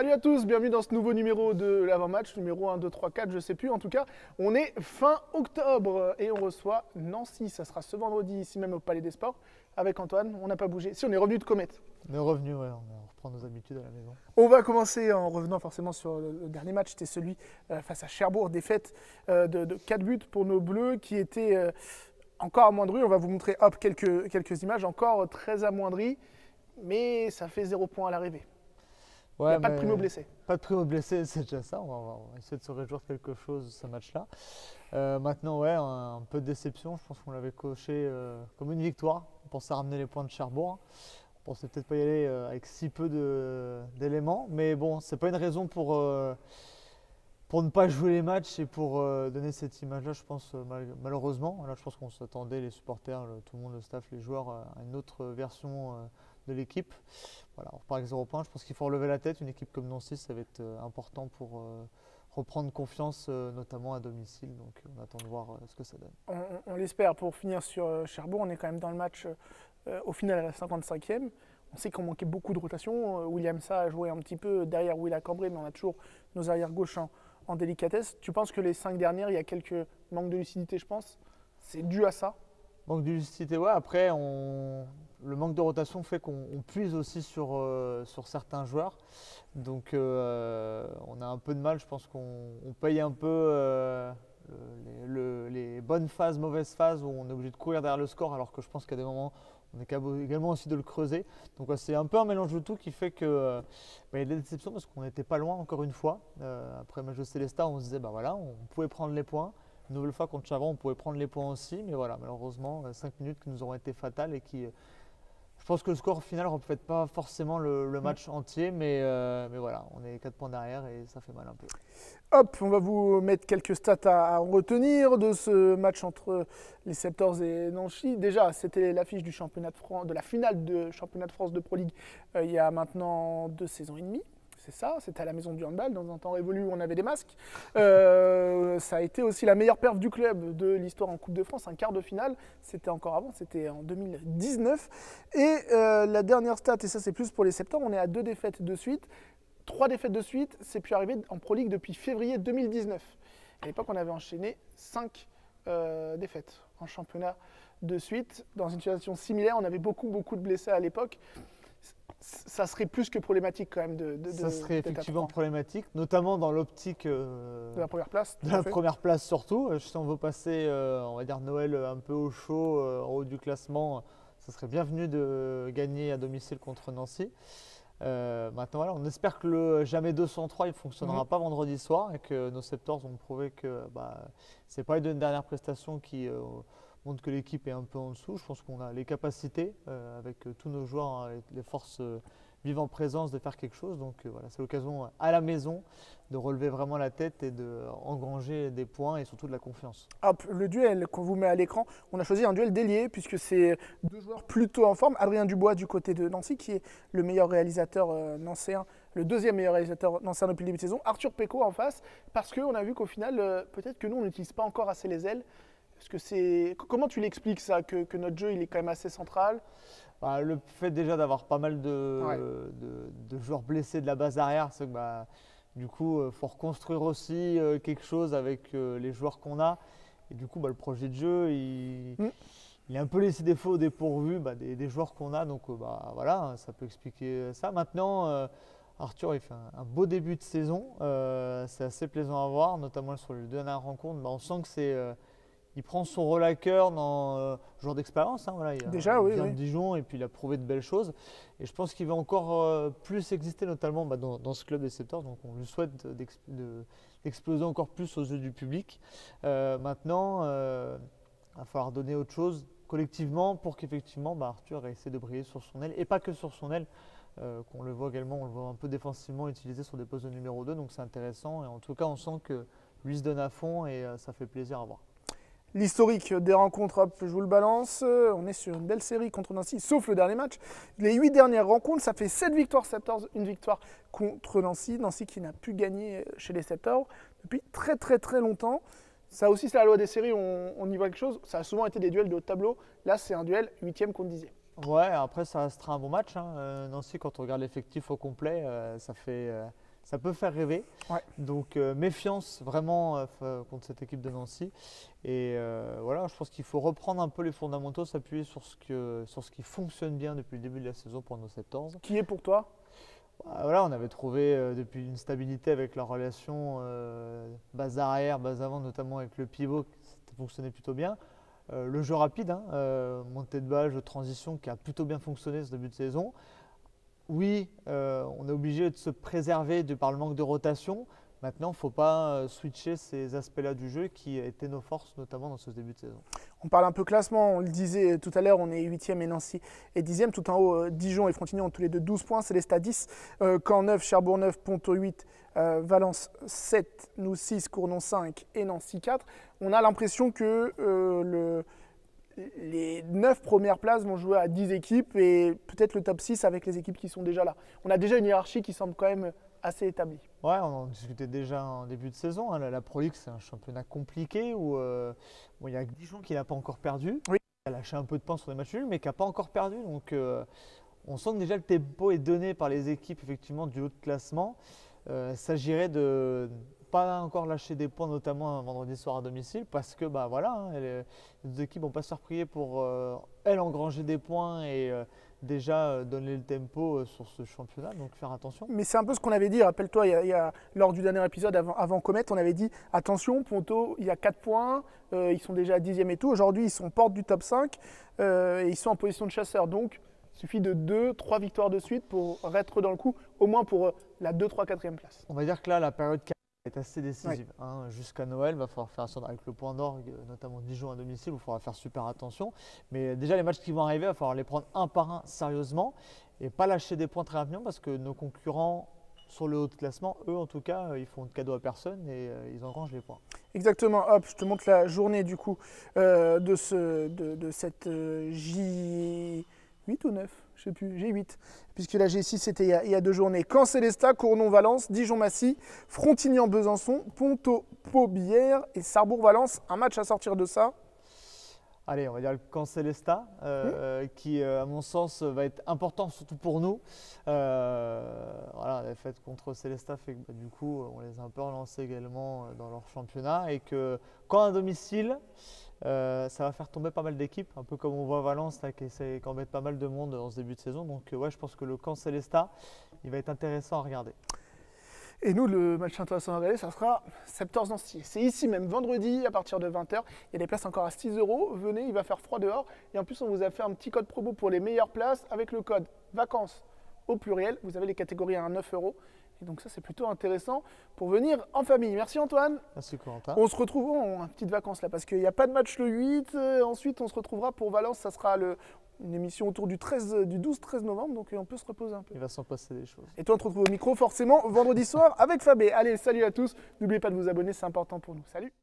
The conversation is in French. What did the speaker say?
Salut à tous, bienvenue dans ce nouveau numéro de l'avant-match, numéro 1, 2, 3, 4, je sais plus. En tout cas, on est fin octobre et on reçoit Nancy. Ça sera ce vendredi, ici même au Palais des Sports, avec Antoine. On n'a pas bougé. Si, on est revenu de Comet. On est revenu, ouais, on reprend nos habitudes à la maison. On va commencer en revenant forcément sur le dernier match. C'était celui face à Cherbourg, défaite de 4 buts pour nos Bleus qui étaient encore amoindris. On va vous montrer hop, quelques images, encore très amoindris, mais ça fait 0 point à l'arrivée. Il n'y Ouais, a pas de primo blessé. Pas de primo blessé, c'est déjà ça. On va essayer de se réjouir de quelque chose de ce match-là. Maintenant, ouais, un peu de déception. Je pense qu'on l'avait coché comme une victoire. On pensait ramener les points de Cherbourg. On pensait peut-être pas y aller avec si peu d'éléments. Mais bon, c'est pas une raison pour ne pas jouer les matchs et pour donner cette image-là, je pense, malheureusement. Là, je pense qu'on s'attendait, les supporters, tout le monde, le staff, les joueurs, à une autre version de l'équipe. Voilà, on repart avec 0 points. Je pense qu'il faut relever la tête. Une équipe comme Nancy, ça va être important pour reprendre confiance, notamment à domicile. Donc, on attend de voir ce que ça donne. On l'espère. Pour finir sur Cherbourg, on est quand même dans le match au final à la 55e. On sait qu'on manquait beaucoup de rotation. William Sa a joué un petit peu derrière Willa Cambré, mais on a toujours nos arrières gauche en délicatesse. Tu penses que les 5 dernières, il y a quelques manques de lucidité, je pense. C'est dû à ça. Manque de lucidité, ouais. Après, le manque de rotation fait qu'on puise aussi sur certains joueurs. Donc, on a un peu de mal. Je pense qu'on paye un peu les bonnes phases, mauvaises phases où on est obligé de courir derrière le score, alors que je pense qu'à des moments, on est capable également aussi de le creuser. Donc, ouais, c'est un peu un mélange de tout qui fait que il y a des déceptions parce qu'on n'était pas loin encore une fois. Après le match de Célestat, on se disait, bah voilà, on pouvait prendre les points. Une nouvelle fois contre Chavron, on pouvait prendre les points aussi, mais voilà, malheureusement, 5 minutes qui nous auront été fatales et qui, je pense que le score final ne reflète pas forcément le match entier, mais voilà, on est 4 points derrière et ça fait mal un peu. Hop, on va vous mettre quelques stats à retenir de ce match entre les Septors et Nancy. Déjà, c'était l'affiche du championnat de France, de la finale de championnat de France de Pro League il y a maintenant 2 saisons et demie. C'est ça, c'était à la maison du handball, dans un temps révolu où on avait des masques. Ça a été aussi la meilleure perf du club de l'histoire en Coupe de France, un quart de finale. C'était encore avant, c'était en 2019. Et la dernière stat, et ça c'est plus pour les Septors, on est à 2 défaites de suite. 3 défaites de suite, c'est plus arrivé en Pro League depuis février 2019. À l'époque, on avait enchaîné 5 défaites en championnat de suite. Dans une situation similaire, on avait beaucoup de blessés à l'époque. Ça serait plus que problématique quand même ça serait effectivement problématique, notamment dans l'optique de la première place. De la première place surtout. Si on veut passer, on va dire Noël un peu au chaud, en haut du classement, ça serait bienvenu de gagner à domicile contre Nancy. Maintenant, voilà, on espère que le jamais 203 il ne fonctionnera pas vendredi soir et que nos Septors ont prouvé que ce n'est pas les 2 dernières prestations qui montre que l'équipe est un peu en dessous. Je pense qu'on a les capacités, avec tous nos joueurs, hein, les forces vives en présence, de faire quelque chose. Donc voilà, c'est l'occasion à la maison de relever vraiment la tête et d'engranger des points et surtout de la confiance. Hop, le duel qu'on vous met à l'écran, on a choisi un duel d'ailier puisque c'est 2 joueurs plutôt en forme. Adrien Dubois du côté de Nancy qui est le meilleur réalisateur nancéen, le 2e meilleur réalisateur nancéen depuis le début de saison. Arthur Péco en face parce qu'on a vu qu'au final, peut-être que nous on n'utilise pas encore assez les ailes. Comment tu l'expliques ça, que notre jeu il est quand même assez central? Le fait déjà d'avoir pas mal de joueurs blessés de la base arrière, c'est que du coup, il faut reconstruire aussi quelque chose avec les joueurs qu'on a. Et du coup, le projet de jeu, il est un peu laissé défaut au dépourvu des joueurs qu'on a. Donc voilà, ça peut expliquer ça. Maintenant, Arthur, il fait un beau début de saison. C'est assez plaisant à voir, notamment sur les 2 dernières rencontres. On sent que il prend son rôle à cœur dans joueur d'expérience. Hein, voilà, il vient de Dijon et puis il a prouvé de belles choses. Et je pense qu'il va encore plus exister, notamment dans ce club des Septors. Donc on lui souhaite d'exploser encore plus aux yeux du public. Maintenant, il va falloir donner autre chose collectivement pour qu'effectivement Arthur essaie de briller sur son aile. Et pas que sur son aile. Qu'on le voit également, on le voit un peu défensivement utilisé sur des postes de numéro 2. Donc c'est intéressant. Et en tout cas, on sent que lui se donne à fond et ça fait plaisir à voir. L'historique des rencontres, hop, je vous le balance. On est sur une belle série contre Nancy, sauf le dernier match. Les 8 dernières rencontres, ça fait 7 victoires Septors, une victoire contre Nancy. Nancy qui n'a plus gagné chez les Septors depuis très longtemps. Ça aussi, c'est la loi des séries, on y voit quelque chose. Ça a souvent été des duels de haut de tableau. Là, c'est un duel 8e contre 10e. Ouais, après, ça restera un bon match. Hein. Nancy, quand on regarde l'effectif au complet, ça fait ça peut faire rêver. Ouais. Donc méfiance vraiment contre cette équipe de Nancy. Et voilà, je pense qu'il faut reprendre un peu les fondamentaux, s'appuyer sur ce qui fonctionne bien depuis le début de la saison pour nos Septors. Qui est pour toi? Voilà, on avait trouvé depuis une stabilité avec la relation base arrière, base avant, notamment avec le pivot, ça fonctionnait plutôt bien. Le jeu rapide, montée de balle, jeu de transition qui a plutôt bien fonctionné ce début de saison. Oui, on est obligé de se préserver par le manque de rotation. Maintenant, il ne faut pas switcher ces aspects-là du jeu qui étaient nos forces, notamment dans ce début de saison. On parle un peu classement, on le disait tout à l'heure, on est 8e et Nancy est 10e. Tout en haut, Dijon et Frontignan ont tous les deux 12 points, Célestat 10, Caen 9, Cherbourg 9, Ponto 8, Valence 7, nous 6, Cournon 5 et Nancy 4. On a l'impression que les 9 premières places vont jouer à 10 équipes et peut-être le top 6 avec les équipes qui sont déjà là. On a déjà une hiérarchie qui semble quand même assez établie. Ouais, on en discutait déjà en début de saison. La Pro League, c'est un championnat compliqué où il y a Dijon qui n'a pas encore perdu. Oui. Il a lâché un peu de points sur les matchs nuls, mais qui n'a pas encore perdu. Donc on sent que déjà le tempo est donné par les équipes effectivement du haut de classement. Il s'agirait de pas encore lâcher des points, notamment un vendredi soir à domicile, parce que les deux équipes vont pas se replier pour elles engranger des points et déjà donner le tempo sur ce championnat, donc faire attention. Mais c'est un peu ce qu'on avait dit, rappelle-toi, lors du dernier épisode avant Comet, on avait dit attention, Ponto, il y a 4 points, ils sont déjà à 10e et tout. Aujourd'hui, ils sont porte du top 5 et ils sont en position de chasseur. Donc, il suffit de 2-3 victoires de suite pour être dans le coup, au moins pour la 2, 3, 4e place. On va dire que là, la période est assez décisive. Ouais. Jusqu'à Noël, il va falloir faire attention avec le point d'orgue, notamment Dijon à domicile, il faudra faire super attention. Mais déjà, les matchs qui vont arriver, il va falloir les prendre un par un sérieusement et pas lâcher des points très rapidement parce que nos concurrents sur le haut de classement, eux en tout cas, ils font de cadeau à personne et ils engrangent les points. Exactement, hop, je te montre la journée du coup de cette J8 ou 9, je ne sais plus, G8, puisque la G6 c'était il y a 2 journées. Caen Célestat, Cournon Valence, Dijon Massy, Frontignan Besançon, Ponto Pau Bière et Sarrebourg Valence. Un match à sortir de ça. Allez, on va dire le Caen Célestat, qui, à mon sens, va être important, surtout pour nous. La défaite contre Célestat fait que du coup, on les a un peu relancés également dans leur championnat et que quand à domicile, ça va faire tomber pas mal d'équipes, un peu comme on voit Valence là, qui embête pas mal de monde dans ce début de saison. Donc je pense que le Caen Célestat, il va être intéressant à regarder. Et nous, le match intéressant à regarder, ça sera Septors Nancy. C'est ici même, vendredi, à partir de 20h. Il y a des places encore à 6 €. Venez, il va faire froid dehors. Et en plus, on vous a fait un petit code promo pour les meilleures places avec le code vacances au pluriel. Vous avez les catégories à 9 €. Et donc ça, c'est plutôt intéressant pour venir en famille. Merci Antoine. Merci Corentin. On se retrouve en petites vacances là, parce qu'il n'y a pas de match le 8. Ensuite, on se retrouvera pour Valence. Ça sera une émission autour du 12-13 novembre. Donc on peut se reposer un peu. Il va s'en passer des choses. Et toi, on te retrouve au micro forcément vendredi soir avec Fabé. Allez, salut à tous. N'oubliez pas de vous abonner, c'est important pour nous. Salut.